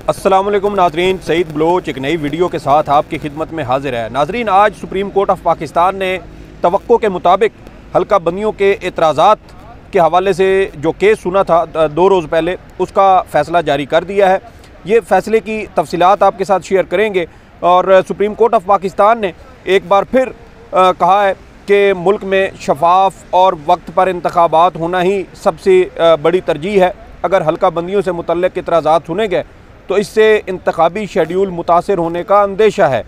अस्सलाम वालेकुम नाजरीन, सईद बलोच एक नई वीडियो के साथ आपकी खिदमत में हाजिर है। नाजरीन, आज सुप्रीम कोर्ट ऑफ पाकिस्तान ने तवक्को के मुताबिक हल्का बंदियों के एतराज़ात के हवाले से जो केस सुना था 2 रोज़ पहले, उसका फ़ैसला जारी कर दिया है। ये फ़ैसले की तफसीलात आपके साथ शेयर करेंगे। और सुप्रीम कोर्ट ऑफ पाकिस्तान ने एक बार फिर कहा है कि मुल्क में शफाफ और वक्त पर इंतखाबात होना ही सबसे बड़ी तरजीह है। अगर हल्का बंदियों से मुतल्लिक़ एतराज़ात सुने गए तो इससे इंतखाबी शेड्यूल मुतासर होने का अंदेशा है।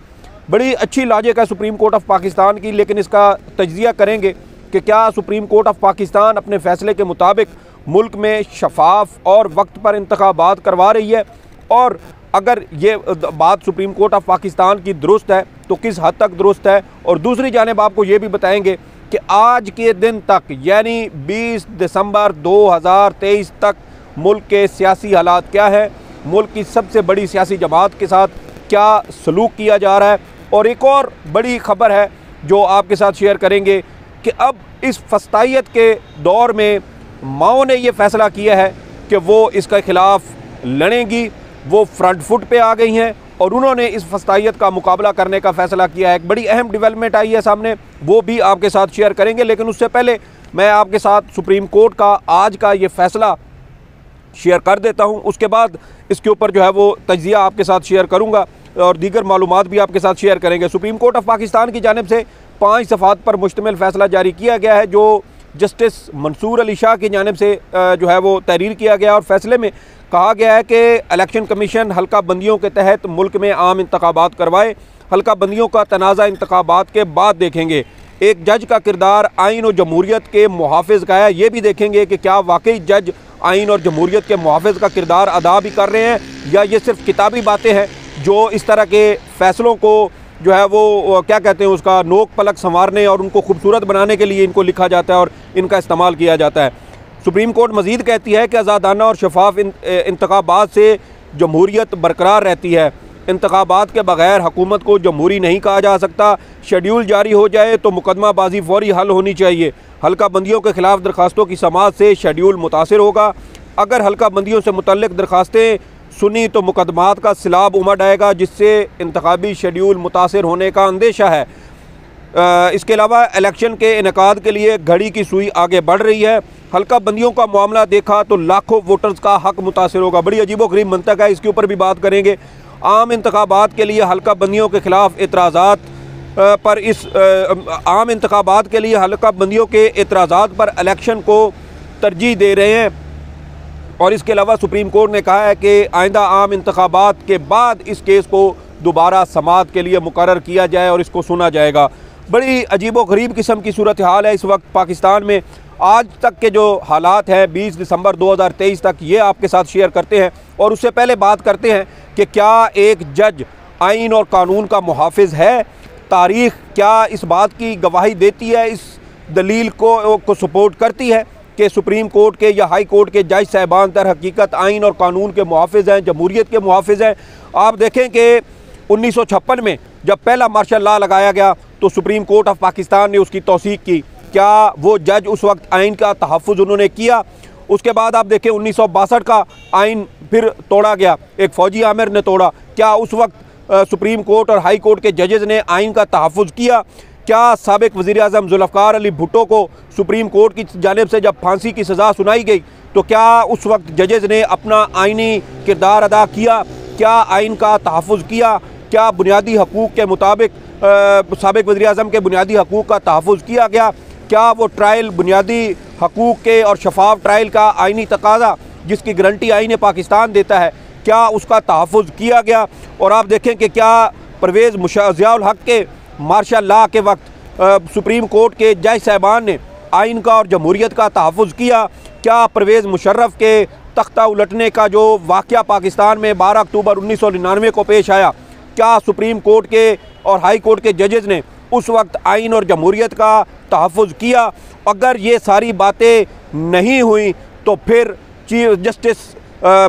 बड़ी अच्छी लॉजिक है सुप्रीम कोर्ट ऑफ पाकिस्तान की, लेकिन इसका तज्ज़िया करेंगे कि क्या सुप्रीम कोर्ट ऑफ पाकिस्तान अपने फ़ैसले के मुताबिक मुल्क में शफाफ और वक्त पर इंतखाबात करवा रही है, और अगर ये बात सुप्रीम कोर्ट ऑफ पाकिस्तान की दुरुस्त है तो किस हद तक दुरुस्त है। और दूसरी जानिब आपको ये भी बताएंगे कि आज के दिन तक यानी 20 दिसंबर 2023 तक मुल्क के सियासी हालात क्या है, मुल्क की सबसे बड़ी सियासी जमात के साथ क्या सलूक किया जा रहा है। और एक और बड़ी ख़बर है जो आपके साथ शेयर करेंगे कि अब इस फस्तायत के दौर में माओ ने यह फ़ैसला किया है कि वो इसके ख़िलाफ़ लड़ेंगी। वो फ्रंट फुट पे आ गई हैं और उन्होंने इस फस्तायत का मुकाबला करने का फ़ैसला किया है। एक बड़ी अहम डेवलपमेंट आई है सामने, वो भी आपके साथ शेयर करेंगे। लेकिन उससे पहले मैं आपके साथ सुप्रीम कोर्ट का आज का ये फ़ैसला शेयर कर देता हूं। उसके बाद इसके ऊपर जो है वो तज्ज़िया आपके साथ शेयर करूंगा और दीगर मालूमात भी आपके साथ शेयर करेंगे। सुप्रीम कोर्ट ऑफ पाकिस्तान की जानिब से 5 सफ़ात पर मुश्तमिल फ़ैसला जारी किया गया है, जो जस्टिस मंसूर अली शाह की जानिब से जो है वो तहरीर किया गया। और फ़ैसले में कहा गया है कि इलेक्शन कमीशन हल्का बंदियों के तहत मुल्क में आम इंतखाबात करवाए। हल्का बंदियों का तनाज़ा इंतखाबात के बाद देखेंगे। एक जज का किरदार आइन और जमहूरियत के मुहाफ़िज़ का है। ये भी देखेंगे कि क्या वाकई जज आइन और जमहूरियत के मुहाफ़िज़ का किरदार अदा भी कर रहे हैं, या ये सिर्फ किताबी बातें हैं जो इस तरह के फ़ैसलों को जो है वो क्या कहते हैं उसका नोक पलक संवारने और उनको खूबसूरत बनाने के लिए इनको लिखा जाता है और इनका इस्तेमाल किया जाता है। सुप्रीम कोर्ट मज़ीद कहती है कि आज़ादाना और शफाफ इंतखाबात से जमहूरियत बरकरार रहती है। इंतखाबात के बग़ैर हुकूमत को जमहूरी नहीं कहा जा सकता। शेड्यूल जारी हो जाए तो मुकदमाबाजी फौरी हल होनी चाहिए। हल्का बंदियों के ख़िलाफ़ दरखास्तों की समाअत से शेड्यूल मुतासिर होगा। अगर हल्का बंदियों से मुतल्लिक़ दरखास्तें सुनी तो मुकदमात का सिलाब उमड़ आएगा, जिससे इंतखाबी शेड्यूल मुतासिर होने का अंदेशा है। इसके अलावा इलेक्शन के इनेकाद के लिए घड़ी की सुई आगे बढ़ रही है। हल्का बंदियों का मामला देखा तो लाखों वोटर्स का हक मुतासिर होगा। बड़ी अजीबोगरीब मंतक है, इसके ऊपर भी बात करेंगे। आम इंतखाबात के लिए हल्का बंदियों के ख़िलाफ़ एतराज़ात पर आम इंतखाबात के लिए हल्का बंदियों के एतराज़ात पर इलेक्शन को तरजीह दे रहे हैं। और इसके अलावा सुप्रीम कोर्ट ने कहा है कि आइंदा आम इंतखाबात के बाद इस केस को दोबारा समाअत के लिए मुकर्रर किया जाए और इसको सुना जाएगा। बड़ी अजीबोगरीब किस्म की सूरत हाल है इस वक्त पाकिस्तान में। आज तक के जो हालात हैं 20 दिसंबर 2023 तक, ये आपके साथ शेयर करते हैं। और उससे पहले बात करते हैं कि क्या एक जज आइन और कानून का मुहाफ़िज़ है। तारीख़ क्या इस बात की गवाही देती है, इस दलील को सपोर्ट करती है कि सुप्रीम कोर्ट के या हाई कोर्ट के जज साहिबान दर हकीकत आइन और कानून के मुहाफ़िज़ हैं, जमहूरियत के मुहाफ़िज़ हैं। आप देखें कि 1956 में जब पहला मार्शल लॉ लगाया गया तो सुप्रीम कोर्ट ऑफ पाकिस्तान ने उसकी तौसीक की। क्या वो जज उस वक्त आइन का तहफ़्फ़ुज़ उन्होंने किया? उसके बाद आप देखें 1962 का आइन फिर तोड़ा गया, एक फ़ौजी आमिर ने तोड़ा। क्या उस वक्त सुप्रीम कोर्ट और हाई कोर्ट के जजेज़ ने आइन का तहफ़्फ़ुज़ किया? क्या साबिक़ वज़ीर-ए-आज़म ज़ुल्फ़िकार अली भुट्टो को सुप्रीम कोर्ट की जानिब से जब फांसी की सज़ा सुनाई गई तो क्या उस वक्त जजेज़ ने अपना आइनी किरदार अदा किया? क्या आइन का तहफ़्फ़ुज़ किया? क्या बुनियादी हकूक़ के मुताबिक साबिक़ वज़ीर-ए-आज़म के बुनियादी हकूक़ का तहफ़्फ़ुज़ किया गया? क्या वो ट्रायल बुनियादी हकूक़ के और शफाफ ट्रायल का आइनी तकाज़ा जिसकी गारंटी आइन पाकिस्तान देता है, क्या उसका तहफ़्फ़ुज़ किया गया? और आप देखें कि क्या परवेज़ ज़ियाउल हक़ के मार्शल लॉ के वक्त सुप्रीम कोर्ट के जज साहिबान ने आइन का और जमहूरियत का तहफ़्फ़ुज़ किया? क्या परवेज़ मुशर्रफ के तख्ता उलटने का जो वाक़या पाकिस्तान में 12 अक्टूबर 1999 को पेश आया, क्या सुप्रीम कोर्ट के और हाई कोर्ट के जजेज़ ने उस वक्त आइन और जमहूरियत का तहफ़्फ़ुज़ किया? अगर ये सारी बातें नहीं हुई तो फिर चीफ जस्टिस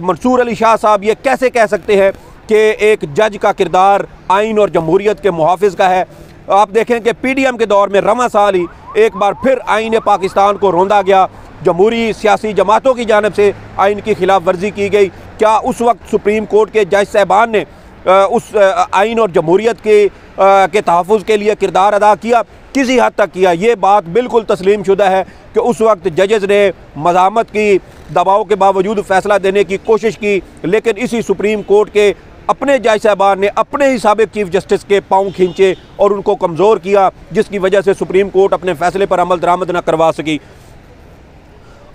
मंसूर अली शाह साहब ये कैसे कह सकते हैं कि एक जज का किरदार आइन और जमहूरियत के मुहाफ़िज़ का है? आप देखें कि PDM के दौर में रवा साल ही एक बार फिर आइन पाकिस्तान को रौंदा गया। जमहूरी सियासी जमातों की जानिब से आइन की खिलाफ वर्जी की गई? क्या उस वक्त सुप्रीम कोर्ट के जज साहबान ने उस आइन और जमहूरियत के तहफ़्फ़ुज़ के लिए किरदार अदा किया? किसी हद तक किया। ये बात बिल्कुल तस्लीम शुदा है कि उस वक्त जजेस ने मज़ामत की, दबाव के बावजूद फ़ैसला देने की कोशिश की, लेकिन इसी सुप्रीम कोर्ट के अपने जज साहबान ने अपने ही साबिक़ चीफ जस्टिस के पाँव खींचे और उनको कमज़ोर किया, जिसकी वजह से सुप्रीम कोर्ट अपने फ़ैसले पर अमल दरामद न करवा सकी।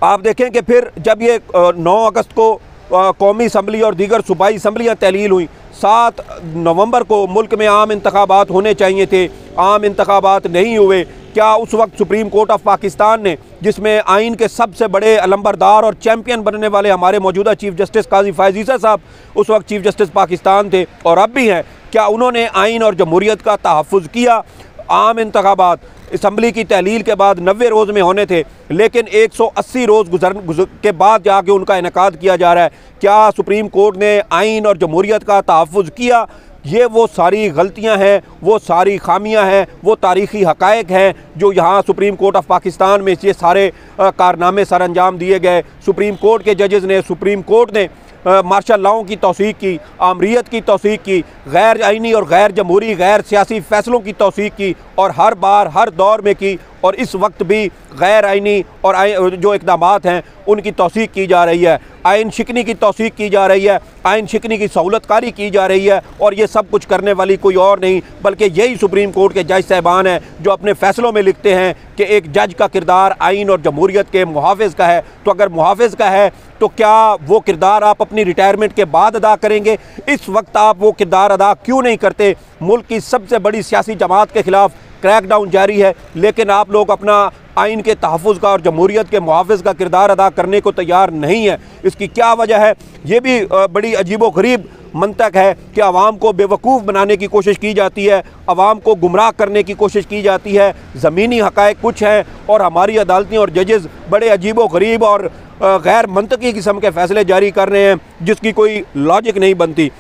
आप देखें कि फिर जब ये 9 अगस्त को कौमी असम्बली और दीगर सूबाई असम्बलियाँ तहलील हुई, 7 नवंबर को मुल्क में आम इंतखाबात होने चाहिए थे, आम इंतखाबात नहीं हुए। क्या उस वक्त सुप्रीम कोर्ट ऑफ पाकिस्तान ने, जिसमें आइन के सबसे बड़े अलंबरदार और चैम्पियन बनने वाले हमारे मौजूदा चीफ जस्टिस काजी फ़ायज़ ईसा साहब उस वक्त चीफ जस्टिस पाकिस्तान थे और अब भी हैं, क्या उन्होंने आइन और जमहूरियत का तहफ़्फ़ुज़ किया? आम इंतखाबात असम्बली की तहलील के बाद 90 रोज़ में होने थे, लेकिन 180 रोज़ गुजर के बाद जाके उनका इनेकाद किया जा रहा है। क्या सुप्रीम कोर्ट ने आइन और जमहूरियत का तहफ़्फ़ुज़ किया? ये वो सारी गलतियां हैं, वो सारी खामियां हैं, वो तारीख़ी हक़ाइक़ हैं जो यहाँ सुप्रीम कोर्ट ऑफ पाकिस्तान में ये सारे कारनामे सर अंजाम दिए गए। सुप्रीम कोर्ट के जजेस ने, सुप्रीम कोर्ट ने मार्शल लॉ की तौसीक़ की, आमरीत की तौसीक़ की, गैर आइनी और गैर जमहूरी गैर सियासी फ़ैसलों की तौसीक़ की और हर बार हर दौर में की, और इस वक्त भी गैर आइनी और जो इक़दामात हैं उनकी तौसीक़ की जा रही है। आइन शिकनी की तौसीक़ की जा रही है, आइन शिकनी की सहूलतकारी की जा रही है, और ये सब कुछ करने वाली कोई और नहीं बल्कि यही सुप्रीम कोर्ट के जज साहबान हैं जो अपने फ़ैसलों में लिखते हैं कि एक जज का किरदार आइन और जमहूरियत के मुहाफ़िज़ का है। तो अगर मुहाफ़िज़ का है तो क्या वो किरदार आप अपनी रिटायरमेंट के बाद अदा करेंगे? इस वक्त आप वो किरदार अदा क्यों नहीं करते? मुल्क की सबसे बड़ी सियासी जमात के ख़िलाफ़ क्रैकडाउन जारी है, लेकिन आप लोग अपना आइन के तहफ़्फ़ुज़ का और जमहूरियत के मुहाफ़िज़ का किरदार अदा करने को तैयार नहीं है। इसकी क्या वजह है? ये भी बड़ी अजीबोगरीब मंतक है कि आवाम को बेवकूफ़ बनाने की कोशिश की जाती है, आवाम को गुमराह करने की कोशिश की जाती है। ज़मीनी हक़ाइक़ कुछ हैं और हमारी अदालतें और जजेस बड़े अजीबोगरीब और गैर मंतकी किस्म के फ़ैसले जारी कर रहे हैं जिसकी कोई लॉजिक नहीं बनती।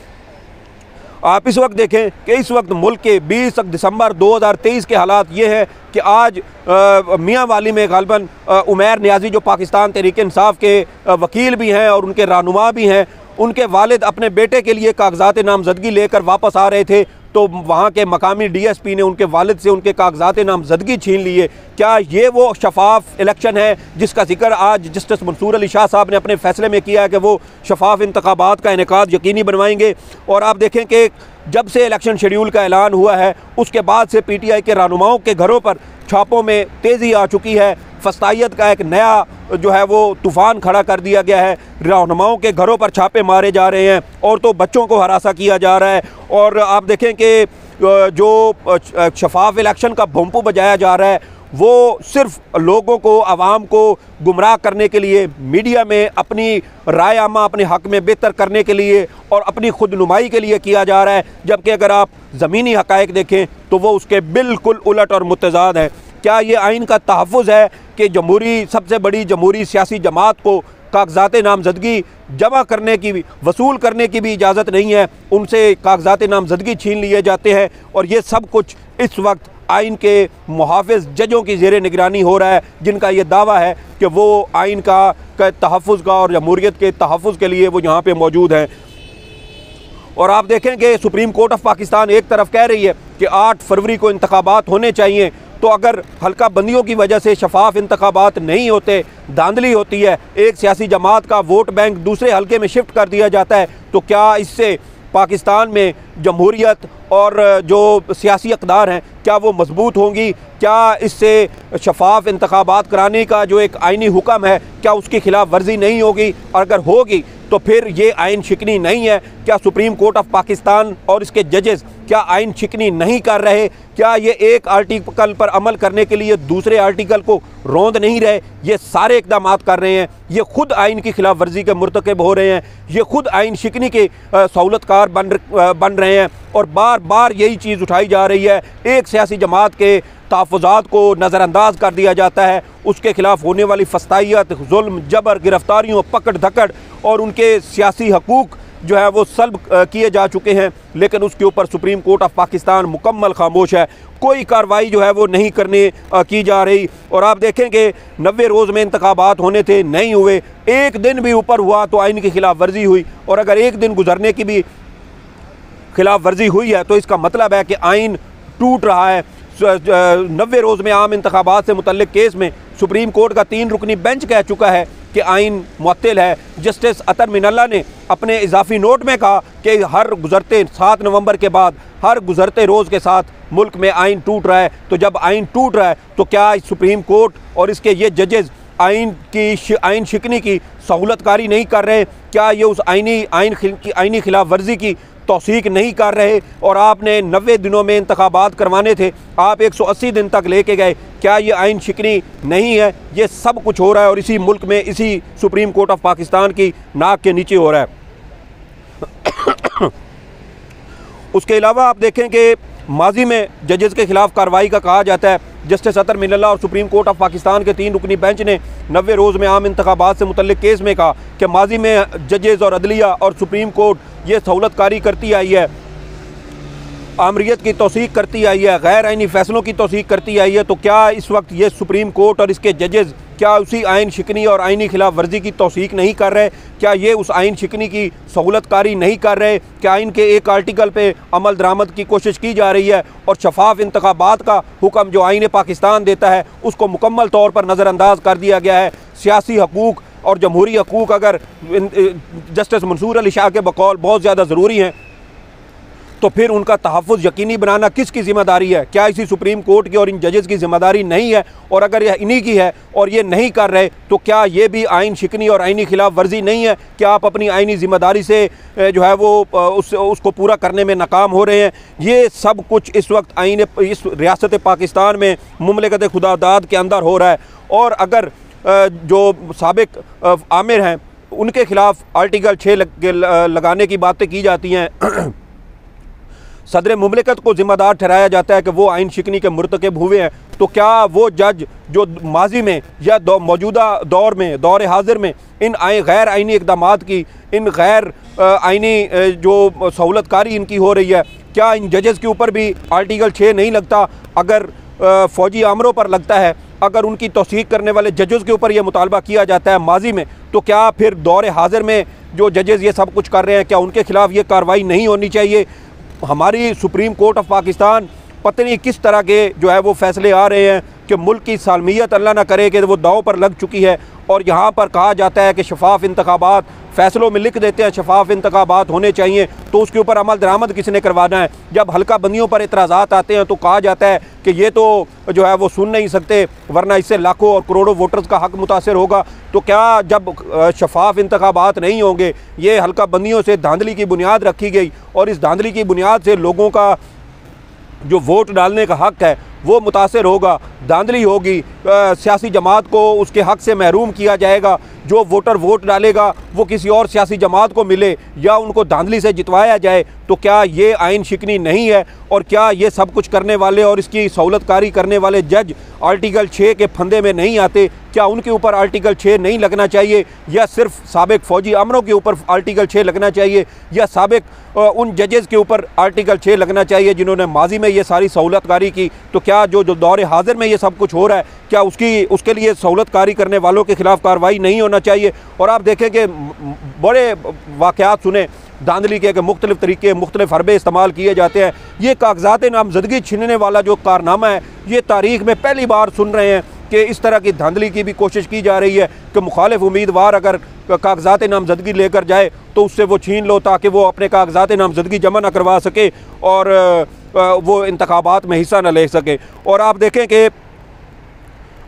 आप इस वक्त देखें कि इस वक्त मुल्क के 20 दिसंबर 2023 के हालात ये हैं कि आज मियाँ वाली में गालबन उमैर नियाज़ी जो पाकिस्तान तहरीक इंसाफ के वकील भी हैं और उनके रहनुमा भी हैं, उनके वालिद अपने बेटे के लिए कागजात नामजदगी लेकर वापस आ रहे थे तो वहाँ के मकामी DSP ने उनके वालिद से उनके कागजात नामजदगी छीन लिए। क्या ये वो शफाफ इलेक्शन है जिसका जिक्र आज जस्टिस मंसूर अली शाह साहब ने अपने फ़ैसले में किया है कि वो शफाफ इंतखाबात का इनेकाद यकीनी बनवाएंगे? और आप देखें कि जब से इलेक्शन शेड्यूल का ऐलान हुआ है उसके बाद से PTI के रहनुमाओं के घरों पर छापों में तेज़ी आ चुकी है। फस्तायत का एक नया जो है वो तूफ़ान खड़ा कर दिया गया है। रहनुमाओं के घरों पर छापे मारे जा रहे हैं, औरतों बच्चों को हरासा किया जा रहा है। और आप देखें कि जो शफाफ इलेक्शन का भोंपू बजाया जा रहा है वो सिर्फ लोगों को, आवाम को गुमराह करने के लिए, मीडिया में अपनी राय आमा अपने हक़ में बेहतर करने के लिए और अपनी खुद नुमाई के लिए किया जा रहा है, जबकि अगर आप ज़मीनी हक़ाइक़ देखें तो वो उसके बिल्कुल उलट और मुतज़ाद है। क्या ये आइन का तहफ़्फ़ुज़ है कि जमहूरी सबसे बड़ी जमहूरी सियासी जमात को कागजात नामजदगी जमा करने की, वसूल करने की भी इजाज़त नहीं है, उनसे कागजात नामजदगी छीन लिए जाते हैं और ये सब कुछ इस वक्त आइन के मुहाफ़िज़ जजों की ज़ेरे निगरानी हो रहा है जिनका ये दावा है कि वो आइन का तहफ़्फ़ुज़ का और जमहूरियत के तहफ़्फ़ुज़ के लिए वो यहाँ पे मौजूद हैं। और आप देखें कि सुप्रीम कोर्ट ऑफ पाकिस्तान एक तरफ कह रही है कि 8 फरवरी को इंतखाबात होने चाहिए, तो अगर हल्का बंदियों की वजह से शफाफ इंतखाबात नहीं होते, धांधली होती है, एक सियासी जमात का वोट बैंक दूसरे हल्के में शिफ्ट कर दिया जाता है, तो क्या इससे पाकिस्तान में जमहूरियत और जो सियासी अक़दार हैं क्या वो मजबूत होंगी? क्या इससे शफाफ इंतखाबात कराने का जो एक आइनी हुक्म है क्या उसकी खिलाफ वर्जी नहीं होगी? और अगर होगी तो फिर ये आइन शिकनी नहीं है। क्या सुप्रीम कोर्ट ऑफ पाकिस्तान और इसके जजेस क्या आइन शिकनी नहीं कर रहे? क्या ये एक आर्टिकल पर अमल करने के लिए दूसरे आर्टिकल को रोंद नहीं रहे? ये सारे इक़दाम कर रहे हैं, ये खुद आइन की खिलाफ वर्जी के मुर्तकब हो रहे हैं, ये खुद आइन शिकनी के सहूलतकार बन रहे हैं और बार बार यही चीज़ उठाई जा रही है। एक सियासी जमात के तहफ़्फ़ुज़ात को नज़रअंदाज कर दिया जाता है, उसके खिलाफ होने वाली फस्तायत, जुल्म, जबर, गिरफ्तारियों, पकड़ धकड़ और उनके सियासी हकूक़ जो है वो सल्ब किए जा चुके हैं, लेकिन उसके ऊपर सुप्रीम कोर्ट ऑफ पाकिस्तान मुकम्मल खामोश है। कोई कार्रवाई जो है वो नहीं करने की जा रही। और आप देखें कि 90 रोज़ में इंतखाबात होने थे, नहीं हुए। एक दिन भी ऊपर हुआ तो आइन की खिलाफ वर्जी हुई, और अगर एक दिन गुजरने की भी खिलाफ वर्जी हुई है तो इसका मतलब है कि आइन टूट रहा है। 90 रोज़ में आम इंतखाबात से मुतल्लिक केस में सुप्रीम कोर्ट का 3 रुकनी बेंच कह चुका है कि आइन मुअत्तिल है। जस्टिस अतर मिनल्ला ने अपने इजाफी नोट में कहा कि हर गुजरते 7 नवंबर के बाद हर गुजरते रोज़ के साथ मुल्क में आइन टूट रहा है। तो जब आइन टूट रहा है तो क्या सुप्रीम कोर्ट और इसके ये जजेज़ आइन शिकनी की सहूलतकारी नहीं कर रहे? क्या ये उस आइनी खिलाफ वर्जी की तौसीक नहीं कर रहे? और आपने 90 दिनों में इंतखाबात करवाने थे, आप 180 दिन तक लेके गए। क्या ये आइन शिकनी नहीं है? ये सब कुछ हो रहा है और इसी मुल्क में इसी सुप्रीम कोर्ट ऑफ पाकिस्तान की नाक के नीचे हो रहा है। उसके अलावा आप देखें कि माजी में जजेस के खिलाफ कार्रवाई का कहा जाता है। जस्टिस अतर मिनल्ला और सुप्रीम कोर्ट ऑफ पाकिस्तान के 3 रुकनी बेंच ने 90 रोज़ में आम इंतखाबात से मुतल्लिक केस में कहा कि माजी में जजेस और अदलिया और सुप्रीम कोर्ट ये सहूलतकारी करती आई है, आमरीत की तौसीक करती आई है, गैर आइनी फ़ैसलों की तौसीक करती आई है। तो क्या इस वक्त ये सुप्रीम कोर्ट और इसके जजेस क्या उसी आइन शिकनी और आइनी खिलाफ वर्जी की तौसीक नहीं कर रहे? क्या ये उस आइन शिकनी की सहूलतकारी नहीं कर रहे? क्या आइन के एक आर्टिकल पे अमल दरामद की कोशिश की जा रही है और शफाफ इंतखाबात का हुक्म जो आइन पाकिस्तान देता है उसको मुकम्मल तौर पर नज़रअंदाज कर दिया गया है? सियासी हकूक़ और जमहूरी हकूक़ अगर जस्टिस मंसूर अली शाह के बकौल बहुत ज़्यादा ज़रूरी हैं तो फिर उनका तहफ़्फ़ुज़ यकीनी बनाना किसकी ज़िम्मेदारी है? क्या इसी सुप्रीम कोर्ट की और इन जजेस की ज़िम्मेदारी नहीं है? और अगर यह इन्हीं की है और ये नहीं कर रहे तो क्या ये भी आइन शिकनी और आइनी खिलाफ वर्जी नहीं है? क्या आप अपनी आइनी ज़िम्मेदारी से जो है वो उसको पूरा करने में नाकाम हो रहे हैं? ये सब कुछ इस वक्त इस रियासत पाकिस्तान में मुमलिकत खुदादाद के अंदर हो रहा है। और अगर जो साबिक आमिर हैं उनके ख़िलाफ़ आर्टिकल 6 लगाने की बातें की जाती हैं, सदर मुमलिकत को ज़िम्मेदार ठहराया जाता है कि वो आइन शिकनी के मुर्तकब हुए हैं, तो क्या वो जज जो माजी में या मौजूदा दौर में दौर हाजिर में इन गैर आइनी इक़दामात की, इन गैर आइनी जो सहूलतकारी इनकी हो रही है, क्या इन जजेस के ऊपर भी आर्टिकल 6 नहीं लगता? अगर फ़ौजी आमरों पर लगता है, अगर उनकी तौसीक करने वाले जजेस के ऊपर यह मुतालबा किया जाता है माजी में, तो क्या फिर दौर हाजिर में जो जजेस ये सब कुछ कर रहे हैं क्या उनके खिलाफ ये कार्रवाई नहीं होनी चाहिए? हमारी सुप्रीम कोर्ट ऑफ पाकिस्तान पता नहीं किस तरह के जो है वो फ़ैसले आ रहे हैं कि मुल्क की सालमियत अल्लाह ना करे कि वो दाव पर लग चुकी है। और यहाँ पर कहा जाता है कि शफाफ इंतखाबात, फ़ैसलों में लिख देते हैं शफाफ इंतखाबात होने चाहिए, तो उसके ऊपर अमल दरामद किसने करवाना है? जब हल्का बंदियों पर एतराज़ात आते हैं तो कहा जाता है कि ये तो जो है वो सुन नहीं सकते वरना इससे लाखों और करोड़ों वोटर्स का हक मुतासर होगा। तो क्या जब शफाफ इंतखाबात नहीं होंगे, ये हल्का बंदियों से धांधली की बुनियाद रखी गई और इस धांधली की बुनियाद से लोगों का जो वोट डालने का हक है वो मुतासर होगा, धांधली होगी, सियासी जमात को उसके हक से महरूम किया जाएगा। जो वोटर वोट डालेगा वो किसी और सियासी जमात को मिले या उनको धांधली से जितवाया जाए, तो क्या ये आइन शिकनी नहीं है? और क्या ये सब कुछ करने वाले और इसकी सहूलतकारी करने वाले जज आर्टिकल 6 के फंदे में नहीं आते? क्या उनके ऊपर आर्टिकल 6 नहीं लगना चाहिए, या सिर्फ साबिक फ़ौजी अमरों के ऊपर आर्टिकल 6 लगना चाहिए, या साबिक उन जजेस के ऊपर आर्टिकल 6 लगना चाहिए जिन्होंने माजी में ये सारी सहूलतकारी की? तो क्या जो दौर हाजिर में ये सब कुछ हो रहा है, क्या उसके लिए सहूलतकारी करने वालों के ख़िलाफ़ कार्रवाई नहीं होना चाहिए? और आप देखें कि बड़े वाक़यात सुने धांधली के मुख्तलिफ़ तरीके, मुख्तलिफ़ हरबे इस्तेमाल किए जाते हैं। ये कागज़ात नामजदगी छीनने वाला जो कारनामा है, ये तारीख़ में पहली बार सुन रहे हैं कि इस तरह की धांधली की भी कोशिश की जा रही है कि मुखालिफ उम्मीदवार अगर कागज़ात नामजदगी लेकर जाए तो उससे वो छीन लो ताकि वो अपने कागज़ात नामजदगी जमा ना करवा सके और वो इंतखाबात में हिस्सा न ले सके। और आप देखें कि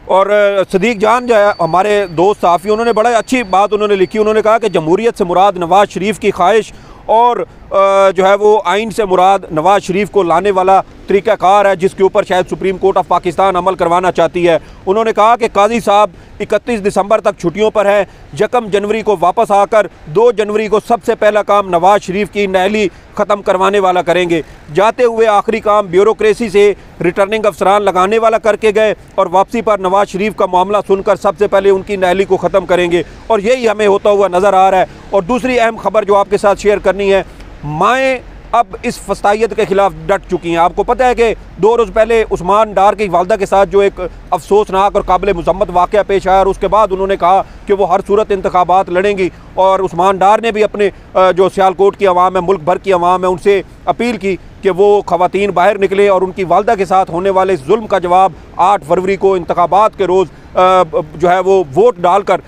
और सदीक जान जो है हमारे दोस्त साफ़ी, उन्होंने बड़ा अच्छी बात उन्होंने लिखी। उन्होंने कहा कि जमहूरियत से मुराद नवाज़ शरीफ की ख्वाहिश और जो है वो आइन से मुराद नवाज शरीफ को लाने वाला तरीक़ाकार है, जिसके ऊपर शायद सुप्रीम कोर्ट ऑफ पाकिस्तान अमल करवाना चाहती है। उन्होंने कहा कि काजी साहब 31 दिसंबर तक छुट्टियों पर है, 1 जनवरी को वापस आकर 2 जनवरी को सबसे पहला काम नवाज शरीफ की नाअहली ख़त्म करवाने वाला करेंगे। जाते हुए आखिरी काम ब्यूरोक्रेसी से रिटर्निंग अफसरान लगाने वाला करके गए और वापसी पर नवाज शरीफ का मामला सुनकर सबसे पहले उनकी नाअहली को ख़त्म करेंगे, और यही हमें होता हुआ नज़र आ रहा है। और दूसरी अहम खबर जो आपके साथ शेयर करनी है, माएँ अब इस फस्तायत के खिलाफ डट चुकी हैं। आपको पता है कि 2 रोज़ पहले उस्मान डार की वालदा के साथ जो एक अफसोसनाक और काबिल मुज़म्मत वाक़या पेश आया, और उसके बाद उन्होंने कहा कि वो हर सूरत इंतखाबात लड़ेंगी। और उस्मान डार ने भी अपने जो सियालकोट की आवाम है, मुल्क भर की आवाम है, उनसे अपील की कि वो ख़वातीन बाहर निकले और उनकी वालदा के साथ होने वाले इस जुल्म का जवाब 8 फरवरी को इंतखाबात के रोज़ जो है वो वोट डालकर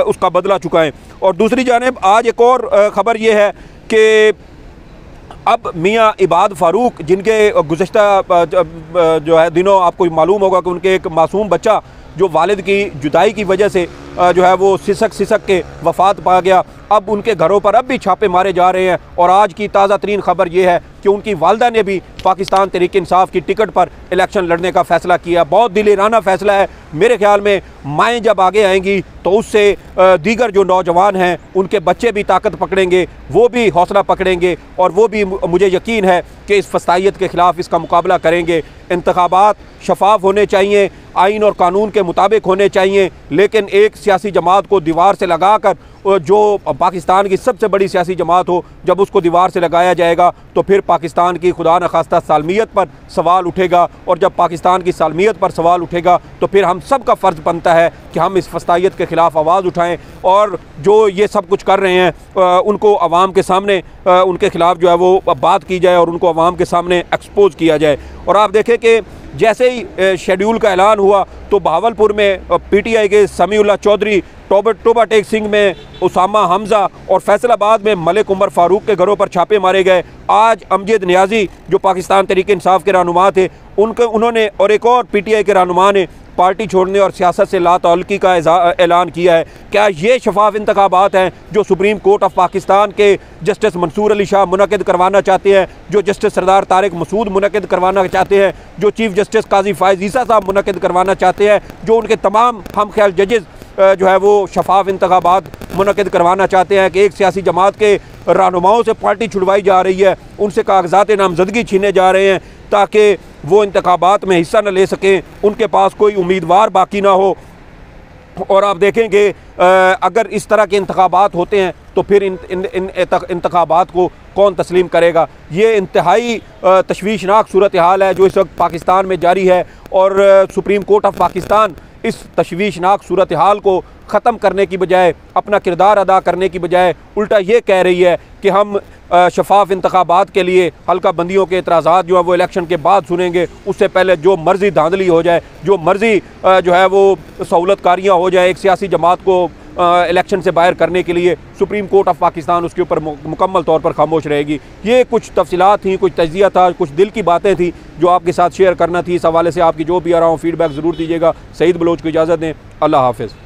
उसका बदला चुकाएँ। और दूसरी जानिब आज एक और ख़बर ये है कि अब मियाँ इबाद फ़ारूक, जिनके गुज़श्ता जो है दिनों आपको मालूम होगा कि उनके एक मासूम बच्चा जो वालिद की जुदाई की वजह से जो है वो सिसक के वफ़ात पा गया, अब उनके घरों पर अब भी छापे मारे जा रहे हैं। और आज की ताज़ा तरीन ख़बर ये है कि उनकी वालदा ने भी पाकिस्तान तहरीक इंसाफ की टिकट पर इलेक्शन लड़ने का फ़ैसला किया। बहुत दिलेराना फ़ैसला है। मेरे ख्याल में माएँ जब आगे आएंगी तो उससे दीगर जो नौजवान हैं उनके बच्चे भी ताकत पकड़ेंगे, वो भी हौसला पकड़ेंगे, और वो भी मुझे यकीन है कि इस फस्तायत के ख़िलाफ़ इसका मुकाबला करेंगे। इंतखाबात शफाफ होने चाहिए, आइन और कानून के मुताबिक होने चाहिए, लेकिन एक सियासी जमात को दीवार से लगाकर, जो पाकिस्तान की सबसे बड़ी सियासी जमात हो, जब उसको दीवार से लगाया जाएगा तो फिर पाकिस्तान की खुदा न खास्ता सालमियत पर सवाल उठेगा। और जब पाकिस्तान की सालमियत पर सवाल उठेगा तो फिर हम सब का फ़र्ज़ बनता है कि हम इस फस्तायत के ख़िलाफ़ आवाज़ उठाएँ, और जो ये सब कुछ कर रहे हैं उनको आवाम के सामने उनके ख़िलाफ़ जो है वो बात की जाए और उनको आवाम के सामने एक्सपोज़ किया जाए। और आप देखें कि जैसे ही शेड्यूल का ऐलान हुआ तो बहावलपुर में PTI के समीउल्लाह चौधरी, टोबा टेक सिंह में उसामा हमज़ा और फैसलाबाद में मलिक उमर फ़ारूक के घरों पर छापे मारे गए। आज अमजद नियाज़ी जो पाकिस्तान तहरीक इंसाफ के रहनुमा थे, उन्होंने और एक और PTI के रहनुमा ने पार्टी छोड़ने और सियासत से लातअल्लुकी का ऐलान किया है। क्या ये शफाफ इंतखाबात हैं जो सुप्रीम कोर्ट ऑफ पाकिस्तान के जस्टिस मंसूर अली शाह मुनक़िद करवाना चाहते हैं, जो जस्टिस सरदार तारिक मसूद मुनक़िद करवाना चाहते हैं, जो चीफ़ जस्टिस काजी फ़ाइज़ ईसा साहब मुनक़िद करवाना चाहते हैं, जो उनके तमाम हम ख्याल जजेज़ जो है वो शफाफ इंतखाबात मुनक़िद करवाना चाहते हैं कि एक सियासी जमात के रहनुमाओं से पार्टी छुड़वाई जा रही है, उनसे कागजात नामजदगी छीने जा रहे हैं ताकि वो इंतखाबात में हिस्सा न ले सकें, उनके पास कोई उम्मीदवार बाकी ना हो। और आप देखेंगे अगर इस तरह के इंतखाबात होते हैं तो फिर इन इंतखाबात को कौन तस्लीम करेगा। ये इंतहाई तशवीशनाक सूरत हाल है जो इस वक्त पाकिस्तान में जारी है, और सुप्रीम कोर्ट ऑफ पाकिस्तान इस तशवीशनाक सूरत हाल को ख़त्म करने की बजाय, अपना किरदार अदा करने की बजाय उल्टा ये कह रही है कि हम शफाफ इंतखाबात के लिए हल्का बंदियों के एतराज़ात जो है वो इलेक्शन के बाद सुनेंगे, उससे पहले जो मर्ज़ी धांधली हो जाए, जो मर्ज़ी जो है वो सहूलतकारियाँ हो जाए एक सियासी जमात को इलेक्शन से बाहर करने के लिए, सुप्रीम कोर्ट ऑफ पाकिस्तान उसके ऊपर मुकम्मल तौर पर खामोश रहेगी। ये कुछ तफसीलात थी, कुछ तजिया था, कुछ दिल की बातें थी जो आपके साथ शेयर करना थी। इस हवाले से आपकी जो भी आ रहा हूँ फ़ीडबैक ज़रूर दीजिएगा। सईद बलोच को इजाज़त दें। अल्लाह हाफ़िज़।